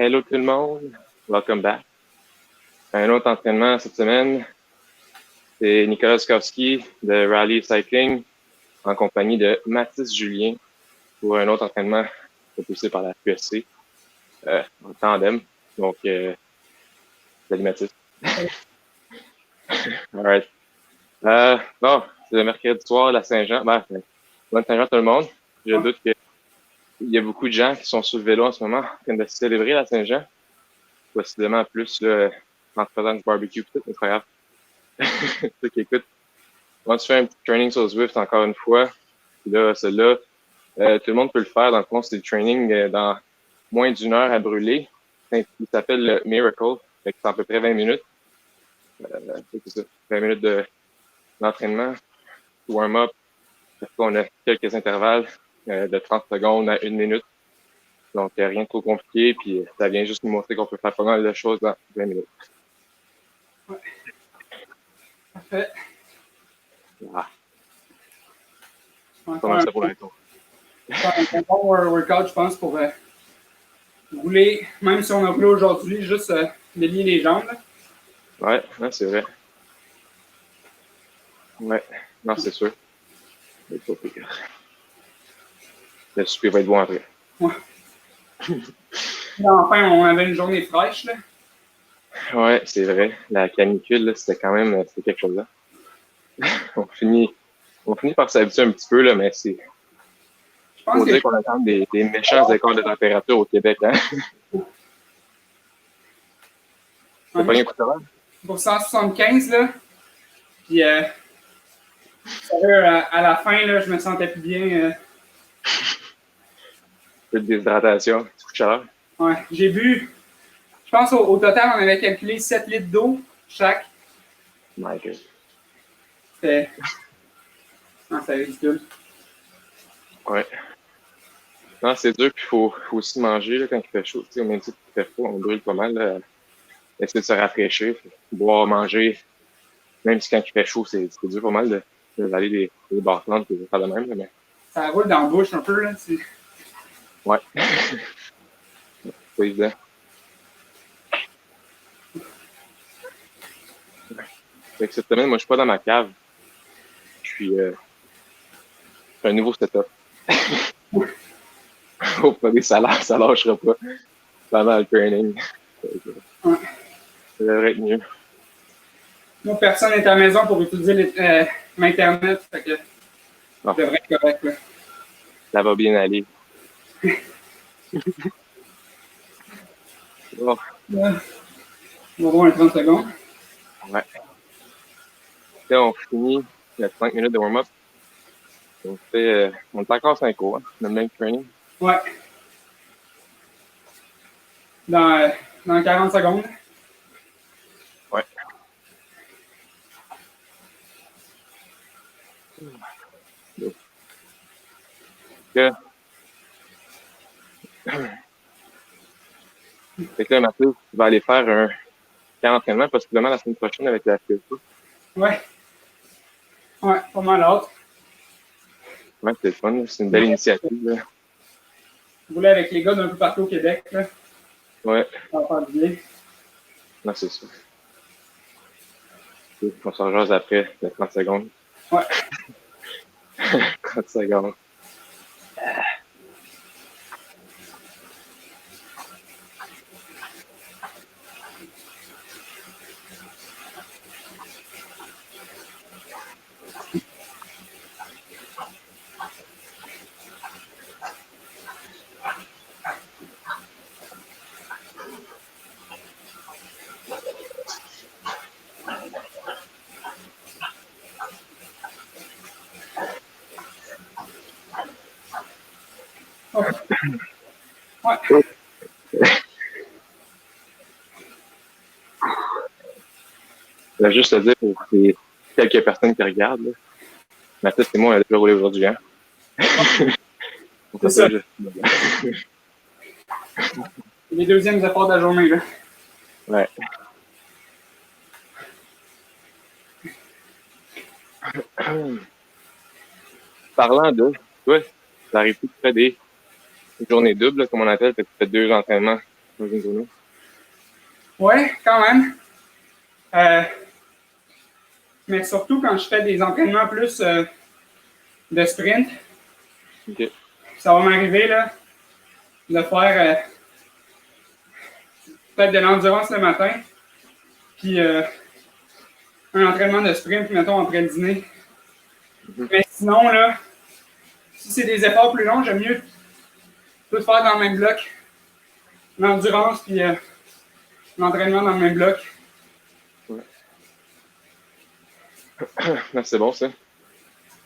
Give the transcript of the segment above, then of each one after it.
Hello tout le monde, welcome back. Un autre entraînement cette semaine, c'est Nicolas Skowski de Rally Cycling en compagnie de Mathis Julien pour un autre entraînement propulsé par la QSC en tandem. Donc, salut Mathis. Alright. Bon, c'est le mercredi soir, la Saint-Jean. Bonne Saint-Jean tout le monde. Je doute qu'il y a beaucoup de gens qui sont sur le vélo en ce moment en train de célébrer la Saint-Jean. Possiblement plus en faisant du barbecue peut-être, mais c'est pas grave. Ceux qui écoutent. Quand tu fais un petit training sur Zwift encore une fois, là, celui-là, tout le monde peut le faire. Dans le fond, c'est du training dans moins d'une heure à brûler. Il s'appelle le Miracle. Fait que c'est à peu près 20 minutes. C'est ça, 20 minutes d'entraînement, warm-up. On a quelques intervalles de 30 secondes à 1 minute. Donc, rien de trop compliqué. Puis, ça vient juste nous montrer qu'on peut faire pas mal de choses dans 20 minutes. Ouais. Parfait. Ah. Comment ça pour l'instant? Un bon workout, je pense, pour rouler, même si on a roulé aujourd'hui, juste délier les jambes. Ouais, c'est vrai. Ouais, non, c'est sûr. Le souper va être bon après. Ouais. Enfin, on avait une journée fraîche, là. Ouais, c'est vrai. La canicule, là, c'était quand même quelque chose là. on finit par s'habituer un petit peu, là, mais c'est. Je pense faut dire qu'on attend des méchants écarts de température au Québec, hein? T'as pas un coup de travail? Pour 175, là. Puis, sérieux, à la fin, là, je me sentais plus bien. Un peu de déshydratation, petit coup de chaleur. Ouais, j'ai bu, je pense au total, on avait calculé 7 litres d'eau chaque. My God. C'était. Non, c'est ridicule. Ouais. Non, c'est dur, puis il faut aussi manger là, quand il fait chaud. Tu sais, au même titre qu'il fait froid, on brûle pas mal. Là. Essayer de se rafraîchir, boire, manger. Même si quand il fait chaud, c'est dur pas mal d'aller des barres-plantes et de faire de même. Là, mais... Ça roule dans la bouche un peu, là. Ouais. C'est pas évident. Fait que cette semaine, moi, je suis pas dans ma cave. Puis, j'ai un nouveau setup. Au premier salaire, ça lâchera pas. Pendant le training. Ouais. Ça devrait être mieux. Moi, personne n'est à la maison pour utiliser l'Internet. Fait que ça devrait être correct, là. Ça va bien aller. Bon. On va voir un 30 secondes. Ouais. Là, on finit. Il y a 5 minutes de warm-up. On est encore 5 cours, hein, le même training. Ouais. Dans 40 secondes. Ouais. Fait que là, Mathieu, tu vas aller faire un camp d'entraînement possiblement la semaine prochaine avec la FPSU. Ouais. Ouais, pas mal hâte. Ouais, c'est fun. C'est une belle initiative. Là. Rouler avec les gars d'un peu partout au Québec, là. Ouais. Ça va faire du bien. Non, c'est ça. On s'en jase après de 30 secondes. Ouais. 30 secondes. Oh. Ouais. Je vais juste te dire pour les quelques personnes qui regardent, là. Mathis et moi, on a déjà roulé aujourd'hui, hein? C'est ça. Les deuxièmes efforts de la journée, là. Ouais. Parlant de, toi, ça arrive plus de faire des journées doubles, comme on appelle, tu fais 2 entraînements dans une journée? Ouais, quand même. Euh, mais surtout quand je fais des entraînements plus de sprint, OK. ça va m'arriver là, de faire peut-être de l'endurance le matin, puis un entraînement de sprint, mettons, après le dîner. Mais sinon, là, si c'est des efforts plus longs, j'aime mieux tout faire dans le même bloc. L'endurance, puis l'entraînement dans le même bloc. Ouais. Non, c'est bon, ça.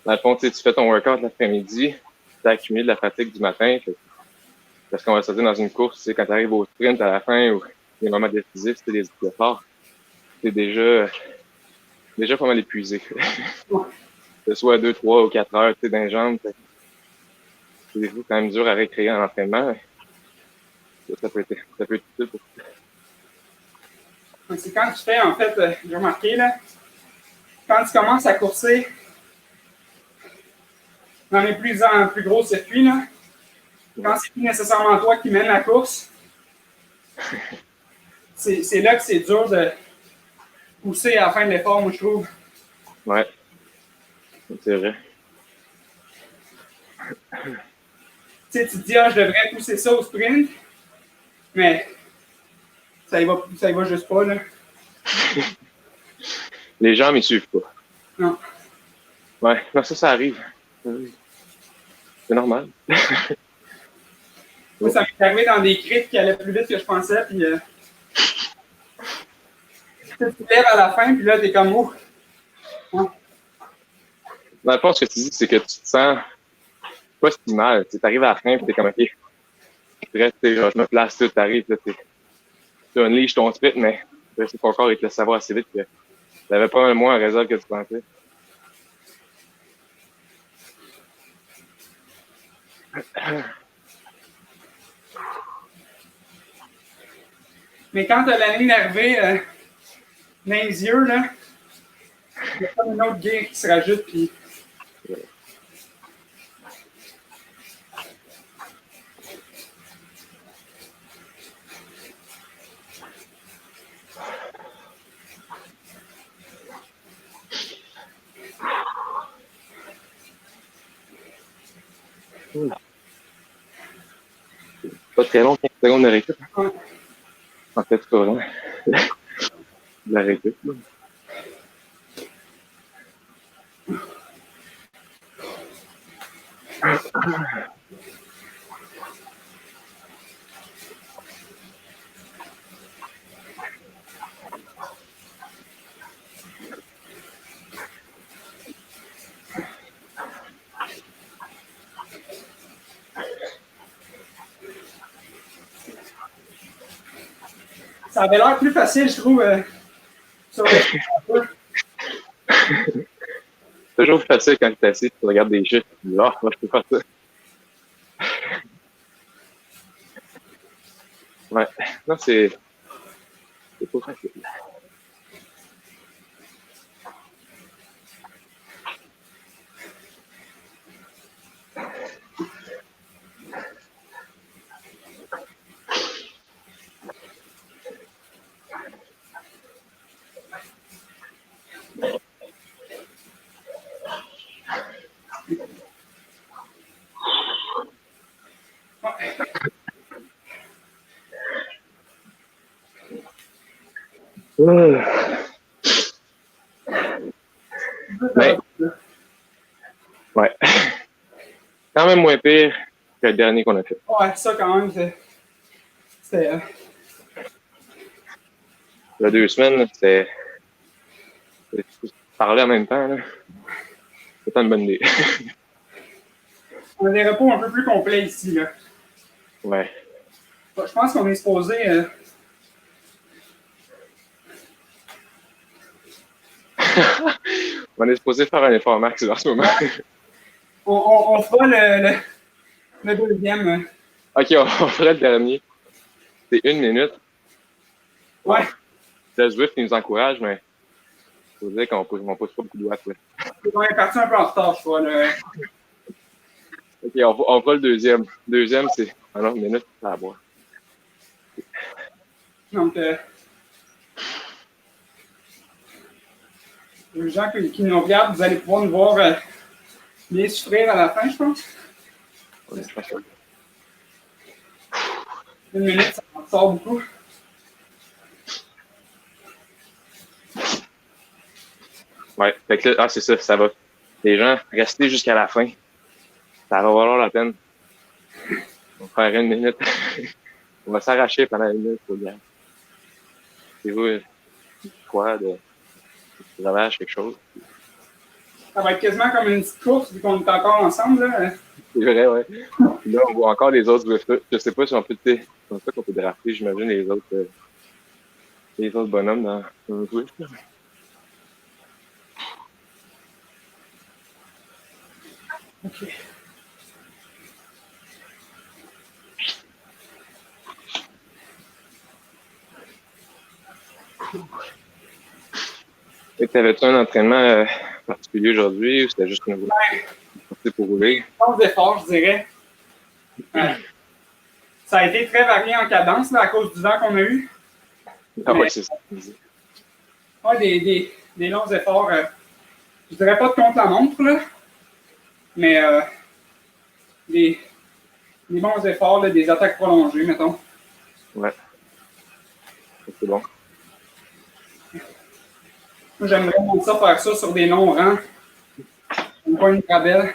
Dans le fond, tu fais ton workout l'après-midi, tu accumules de la fatigue du matin. Parce qu'on va se dire dans une course, quand tu arrives au sprint à la fin ou les moments décisifs, c'est des efforts, c'est déjà pas mal épuisé. Que ce soit 2, 3 ou 4 heures dans les jambes, c'est des fois quand même dur à récréer en entraînement. Ça peut être utile pour C'est quand tu fais, en fait, j'ai remarqué, là, quand tu commences à courser dans les plus gros circuits, là, quand c'est plus nécessairement toi qui mène la course, c'est là que c'est dur de pousser à la fin de l'effort, moi, je trouve. Ouais, c'est vrai. Tu sais, tu te dis, ah, je devrais pousser ça au sprint, mais ça y va juste pas, là. Les jambes, ils suivent pas. Non. Ouais, non, ça arrive. C'est normal. Moi, ça m'est arrivé dans des crits qui allaient plus vite que je pensais, puis tu te lèves à la fin, puis là, t'es comme, oh. Ouais. Dans le fond, ce que tu dis, c'est que tu te sens pas si mal. Tu arrives à la fin, puis t'es comme, OK, je me place, tu arrives, tu unleashes ton sprint, mais c'est ton corps, il te laisse savoir assez vite que tu avais pas moins un résultat que tu pensais. Mais quand t'as la ligne d'arrivée dans les yeux, là, il y a comme une autre gear qui se rajoute, puis Pas très long, 15 secondes de récup. ouais. En fait, c'est pas vraiment de la récup. Ça avait l'air plus facile, je trouve, sur le C'est toujours facile quand tu es assis, tu regardes des chiffres, tu dis, ah, moi, je peux faire ça. Ouais, non, c'est pas facile. Mais, ouais. Quand même moins pire que le dernier qu'on a fait. Ouais, ça, quand même, c'était. Il y a 2 semaines, c'était parler en même temps. C'était une bonne idée. On a des repos un peu plus complets ici, là. Ouais. Je pense qu'on est supposé. On est supposé faire un effort max en ce moment. On fera le deuxième. OK, on ferait le dernier. C'est 1 minute. Ouais. Le Zwift nous encourage, mais il faut dire qu'on ne pousse pas beaucoup de watts. On est parti un peu en retard, je crois. OK, on fera le deuxième. Le deuxième, c'est 1 minute, ça va boire. Donc, les gens qui nous regardent, vous allez pouvoir nous voir bien souffrir à la fin, je pense. Ouais, je pense que... 1 minute, ça en sort beaucoup. Ouais, fait que là, c'est ça, ça va. Les gens, restez jusqu'à la fin. Ça va valoir la peine. On va faire 1 minute. On va s'arracher pendant 1 minute, faut bien. C'est vous, quoi, de ravage, quelque chose. Ça va être quasiment comme une petite course, vu qu'on est encore ensemble. Là. C'est vrai, ouais. Puis là, on voit encore les autres Zwifter. Je sais pas si on peut, comme ça qu'on peut drafter, j'imagine, les autres bonhommes dans le Zwift. OK. T'avais-tu un entraînement particulier aujourd'hui ou c'était juste une partie pour rouler? Sans effort, je dirais. Ça a été très varié en cadence là, à cause du vent qu'on a eu. Ah ouais, c'est ça. Ouais, des longs efforts. Je dirais pas de contre-la-montre, là, mais des bons efforts, là, des attaques prolongées, mettons. Ouais. C'est bon. Moi, j'aime vraiment ça, faire ça sur des longs rangs. Une pointe de rabelle.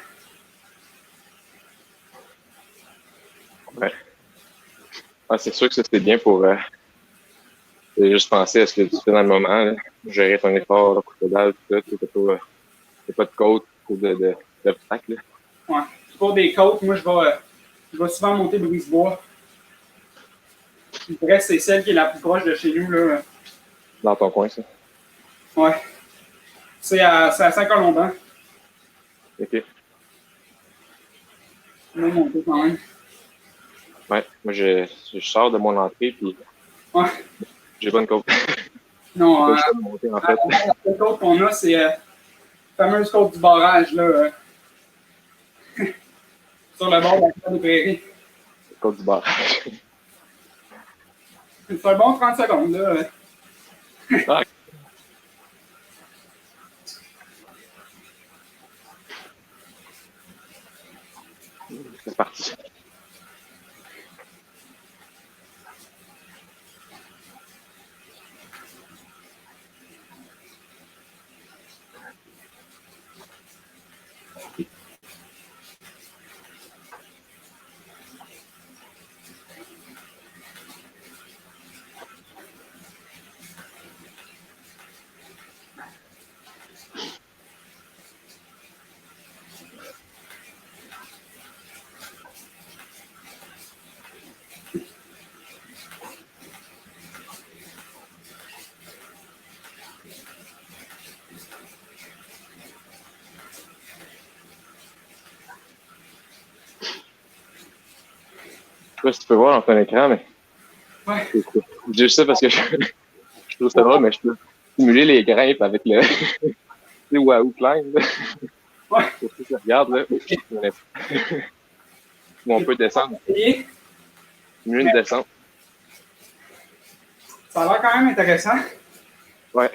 Ouais. Ah, c'est sûr que ça, c'est bien pour juste penser à ce que tu fais dans le moment, là. Gérer ton effort, le coup de pédale, tout ça. T'as pas de côte ou d'obstacle. Ouais. Pour des côtes, moi, je vais souvent monter Brisebois. Je dirais que c'est celle qui est la plus proche de chez nous, là. Dans ton coin, ça. Ouais. C'est à Saint-Colomban. OK. On va monter quand même. Ouais. Moi, je sors de mon entrée, puis Ouais. j'ai pas une côte. Non, J'ai pas le choix de monter, en fait. la seule côte qu'on a, c'est la fameuse côte du barrage, là. Sur le bord de la Côte des Prairies. Côte du bar. C'est un bon 30 secondes, là. Ah, c'est parti. Je sais pas si tu peux voir dans ton écran, mais Ouais. je dis ça parce que je trouve ça drôle, mais je peux simuler les grimpes avec le Wahoo Climb. Ouais. Pour ceux qui regardent, là. Où on peut descendre. Et Simuler une descente. ça a l'air quand même intéressant. Ouais.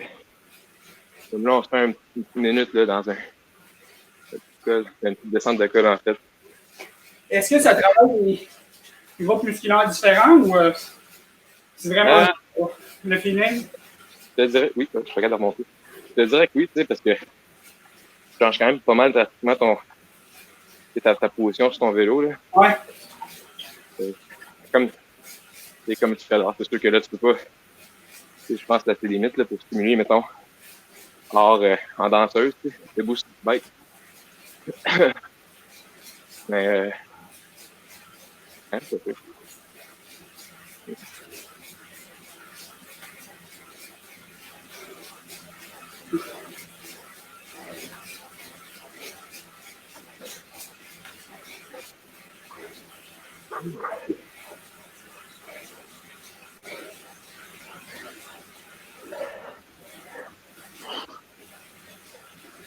Comme là, on se fait une petite minute là, dans une petite descente de col, en fait. Est-ce que ça travaille des groupes musculaires différents ou c'est vraiment le feeling? Je te dirais, oui, je regarde remonter. Je te dirais que oui, tu sais, parce que tu changes quand même pas mal drastiquement ta position sur ton vélo, là. Ouais. C'est comme tu fais là. C'est sûr que là, tu peux pas. Je pense que c'est tes limites là, pour stimuler, mettons, en danseuse, tu sais. Debout, c'est bête. Mais, hein, ça fait.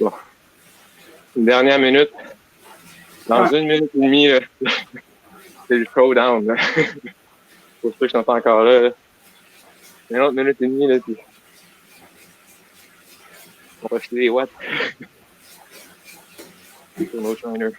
Bon. Une dernière minute. Dans 1 minute et demie, là, c'est le showdown. Pour ceux qui sont pas encore là. Une autre minute et demie, là, puis on va acheter des watts. Sur nos trainers.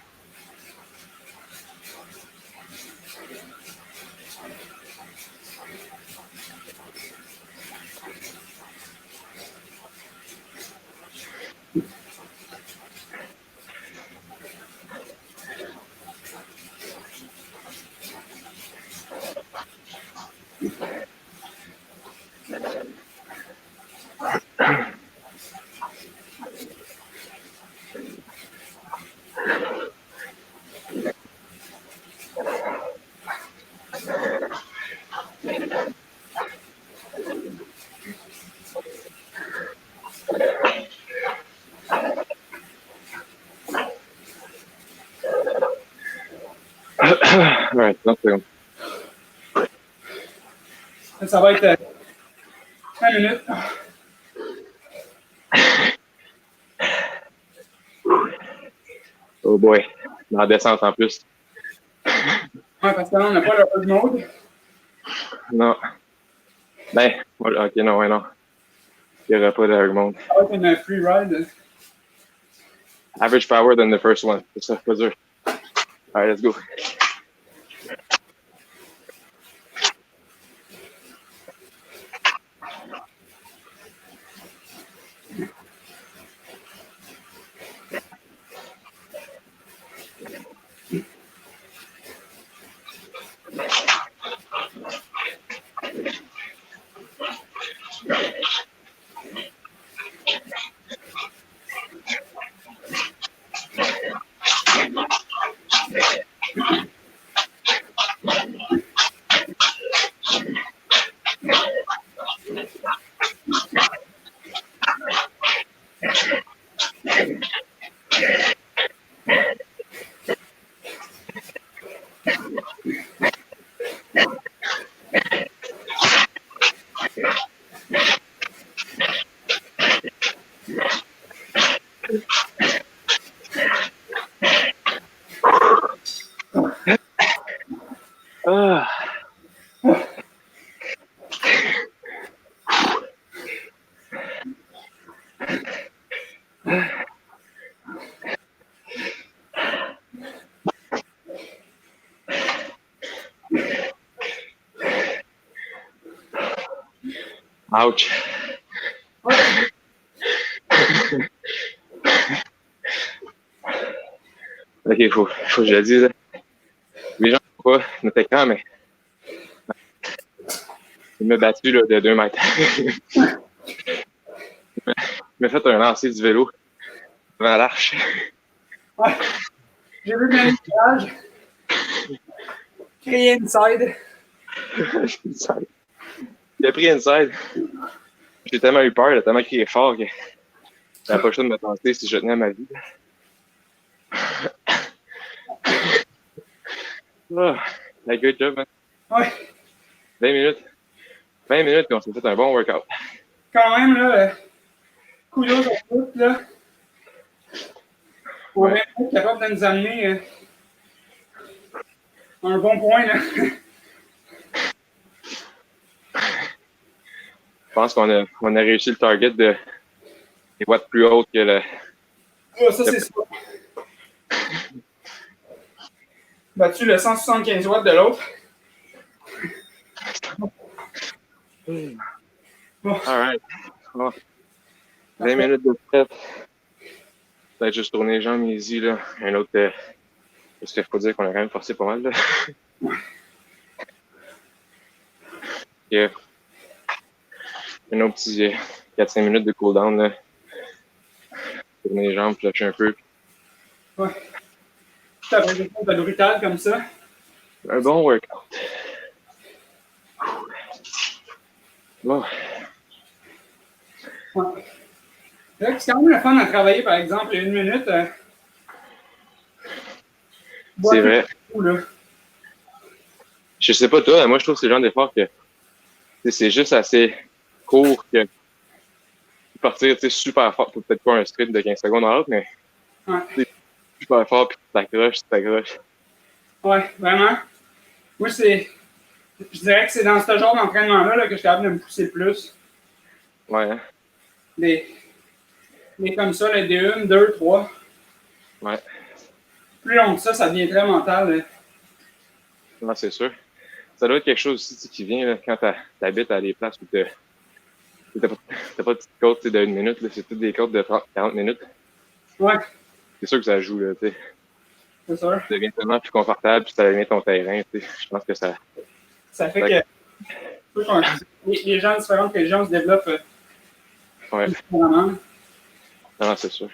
Alright, 30 secondes. Ça va être 5 minutes. Oh boy. Dans la descente en plus. Ouais, parce que là, on n'a pas le hard mode. Non. Ben, ok, non, ouais, non. Il n'y aura pas de hard mode. Ça va être une free ride. Average power than the first one. C'est ça, pas dur. Alright, let's go. Ah. Ouch. Ok, faut que je le dise. Les gens ne voient pas notre écran, mais il m'a battu là, de 2 mètres. Il m'a fait un lancer du vélo devant l'arche. Ouais. J'ai vu bien l'image. Créer inside. Il a pris inside. J'ai tellement eu peur, il a tellement crié fort que j'avais pas le choix de me tenter si je tenais à ma vie. Ah, la good job, man. Ouais. 20 minutes. 20 minutes et on s'est fait un bon workout. Quand même, là, kudos à tous, là. On va être capable de nous amener un bon point, là. Je pense qu'on a réussi le target de des watts plus hautes que le. Ah, ça, c'est ça. Battu le 175 watts de l'autre. Alright. Oh. 20 minutes de prep. Peut-être juste tourner les jambes easy, là. Un autre. Parce qu'il faut dire qu'on a quand même forcé pas mal, là. Yeah. Un autre petit 4-5 minutes de cooldown, là. Tourner les jambes, flusher un peu. Ouais. T'as pris des choses brutales comme ça. Un bon workout. Bon. Ouais. C'est quand même le fun à travailler, par exemple, 1 minute. C'est vrai. Coup, là. Je sais pas toi, moi je trouve que c'est le genre d'effort que c'est juste assez court que partir super fort, peut-être pas un sprint de 15 secondes en l'autre, mais Ouais. super fort puis tu t'accroches. Ouais, vraiment. Moi, c'est Je dirais que c'est dans ce genre d'entraînement-là là, que je suis capable de me pousser plus. Ouais, hein? Mais comme ça, là, des 1, 2, 3. Ouais. Plus long que ça devient très mental. Là. Non, c'est sûr. Ça doit être quelque chose aussi qui vient là, quand t'habites à des places où t'as pas de petites côtes de 1 minute, c'est toutes des côtes de 30, 40 minutes. Ouais. C'est sûr que ça joue, là, tu sais. C'est sûr. Tu deviens tellement plus confortable, puis ça devient ton terrain, tu sais. Je pense que ça... Ça fait que les gens de différentes régions se développent différemment. Non, c'est sûr.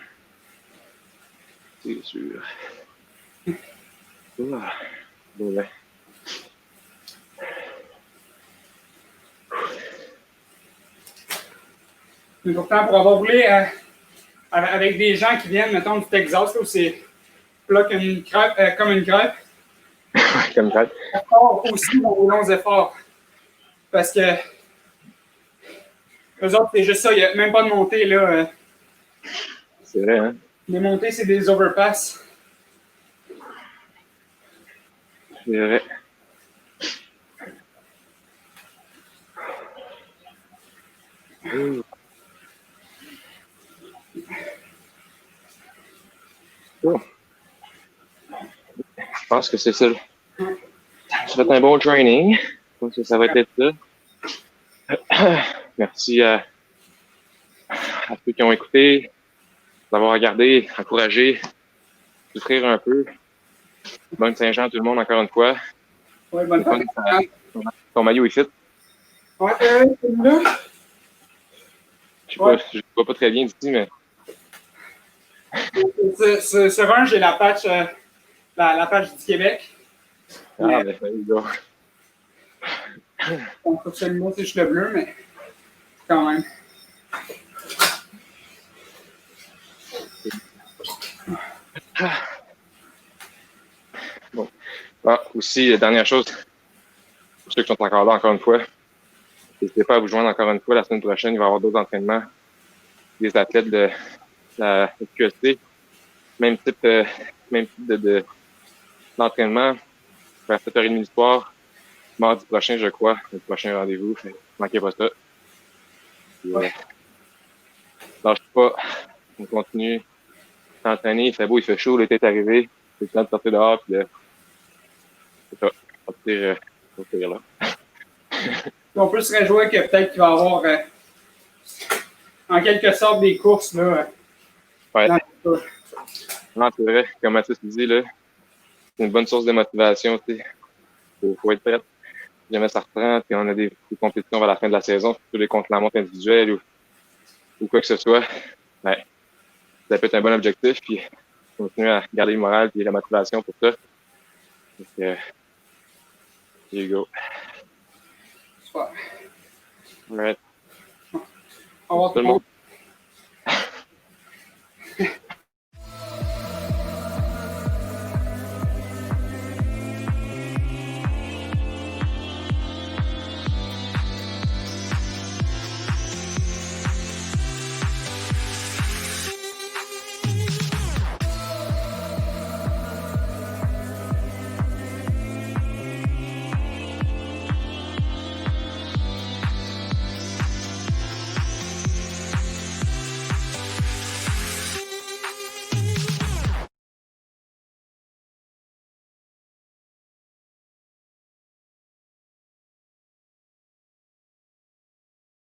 C'est sûr. Bon, ben. Mais pourtant, pour avoir roulé avec des gens qui viennent, mettons, du Texas, là, où c'est plat comme une crêpe, Comme ça. fort aussi dans les longs efforts. Parce que eux autres, c'est juste ça, il n'y a même pas de montée. Là. C'est vrai, hein? Les montées, c'est des overpass. C'est vrai. Oh. Je pense que c'est ça. Ça va être un bon training. Je pense que ça va être ça. Merci à ceux qui ont écouté, d'avoir regardé, encouragé, souffrir un peu. Bonne Saint-Jean à tout le monde, encore une fois. Ouais, bonne fête. Ton maillot est fit. Ouais, c'est là. Je ne vois pas très bien d'ici, mais. Sur un, j'ai la patch, la patch du Québec. Ah, ben, ça y est, là. Officiellement, c'est juste le bleu, mais quand même. Bon. Ah, aussi, dernière chose, pour ceux qui sont encore là, encore une fois, n'hésitez pas à vous joindre encore une fois. La semaine prochaine, il va y avoir d'autres entraînements. Des athlètes de la QST. Même type, d'entraînement. Vers 7h30 du soir. Mardi prochain, je crois. Le prochain rendez-vous. Ne manquez pas ça. Puis, lâchez pas. On continue d'entraîner. Il fait beau, il fait chaud. L'été est arrivé. C'est le temps de sortir dehors. Puis c'est ça. Sortir là. On peut se réjouir que peut-être qu'il va y avoir en quelque sorte des courses là. Ouais. Non, c'est vrai. Comme Mathis dit, là, c'est une bonne source de motivation. Faut être prêt. Si jamais ça reprend, puis on a des compétitions vers la fin de la saison, tous les contre-la-montre individuels ou quoi que ce soit, ben, ça peut être un bon objectif, puis continuer à garder le moral et la motivation pour ça. Donc, here you go. Super. All right. Au revoir tout le monde.